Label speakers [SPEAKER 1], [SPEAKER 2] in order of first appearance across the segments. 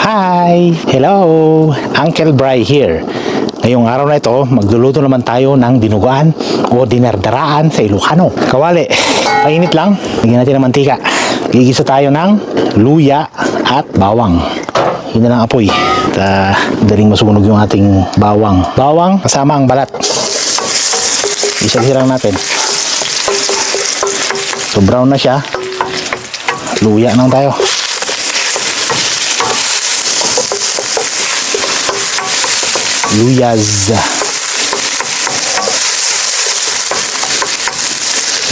[SPEAKER 1] Hi! Hello! Uncle Bry here. Ngayong araw na ito, magluluto naman tayo ng dinuguan o dinardaraan sa Ilocano. Kawali, mainit lang. Lagyan natin ng mantika. Gigisa tayo ng luya at bawang. Yun na lang apoy. Daling masunog yung ating bawang. Bawang kasama ang balat. Isa-isa lang natin. So brown na siya. Luya naman tayo. Luyas.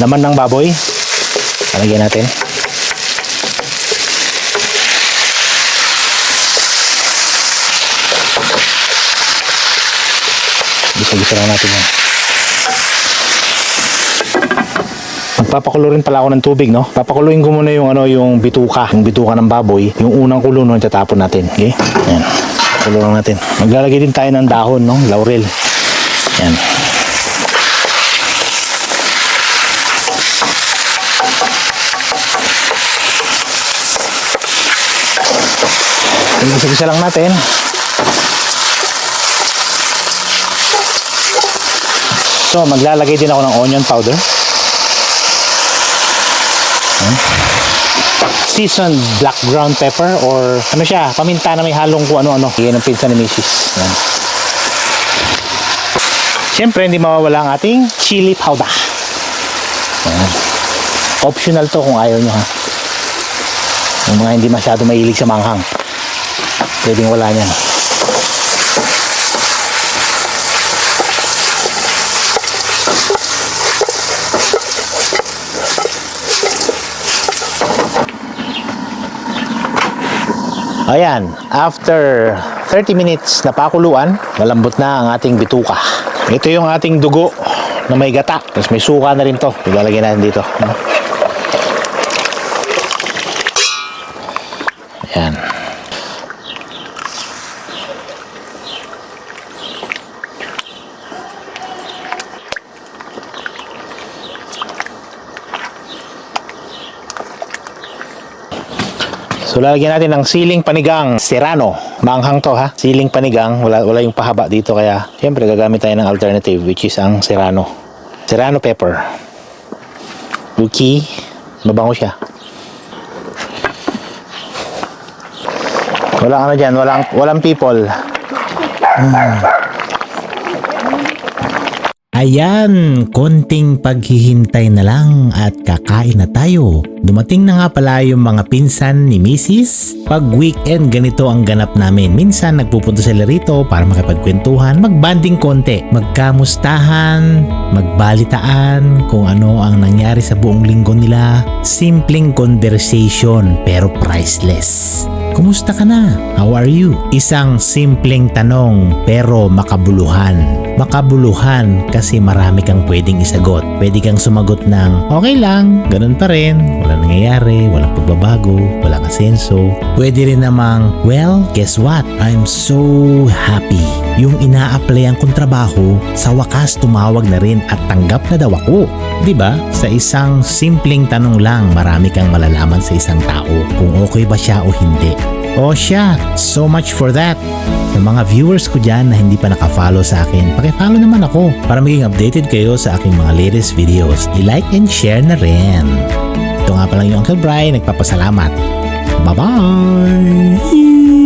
[SPEAKER 1] Laman ng baboy. Palagyan natin. Gisa-gisa lang natin yan. Magpapakulo rin pala ako ng tubig, no? Papakuluin ko muna yung bituka ng baboy. Yung unang kulo nun, tatapon natin. Okay? Ayan. Kulo lang natin. Maglalagay din tayo ng dahon, no? Laurel. Ayan. Gisa-gisa lang natin. So, maglalagay din ako ng onion powder. Seasoned black ground pepper or ano siya, paminta na may halong kung ano-ano. Yan ang pinsan ni Mrs. Yan. Siyempre, hindi mawawala ang ating chili powder. Yan. Optional to kung ayaw nyo, ha. Yung mga hindi masyado mahilig sa manghang, pwedeng wala nyan. Ayan, after 30 minutes na pakuluan, malambot na ang ating bituka. Ito yung ating dugo na may gata. Tapos may suka na rin to. Ilalagay natin dito. Ayan. So lalagyan natin ng siling panigang serrano. Manghang to, ha. Siling panigang, wala yung pahaba dito, kaya siyempre gagamit tayo ng alternative, which is ang serrano. Serrano pepper. Okay. Mabango siya. Walang ano dyan, walang people.
[SPEAKER 2] Ayan, konting paghihintay na lang at kakain na tayo. Dumating na nga pala yung mga pinsan ni Mrs. Pag weekend, ganito ang ganap namin. Minsan nagpupunta sila rito para makipagkwentuhan, magbanding konti, magkamustahan, magbalitaan kung ano ang nangyari sa buong linggo nila. Simpleng conversation pero priceless. Kumusta ka na? How are you? Isang simpleng tanong pero makabuluhan. Makabuluhan kasi marami kang pwedeng isagot. Pwede kang sumagot ng okay lang, ganun pa rin, walang nangyayari, walang pagbabago, walang asenso. Pwede rin namang, well, guess what? I'm so happy. Yung ina-applyan kong trabaho, sa wakas tumawag na rin at tanggap na daw ako. Diba? Sa isang simpleng tanong lang, marami kang malalaman sa isang tao kung okay ba siya o hindi. Oh siya, so much for that. Sa mga viewers ko dyan na hindi pa nakafollow sa akin, pakifollow naman ako para maging updated kayo sa aking mga latest videos. I-like and share na rin. Ito nga pala yung Uncle Bry, nagpapasalamat. Bye-bye!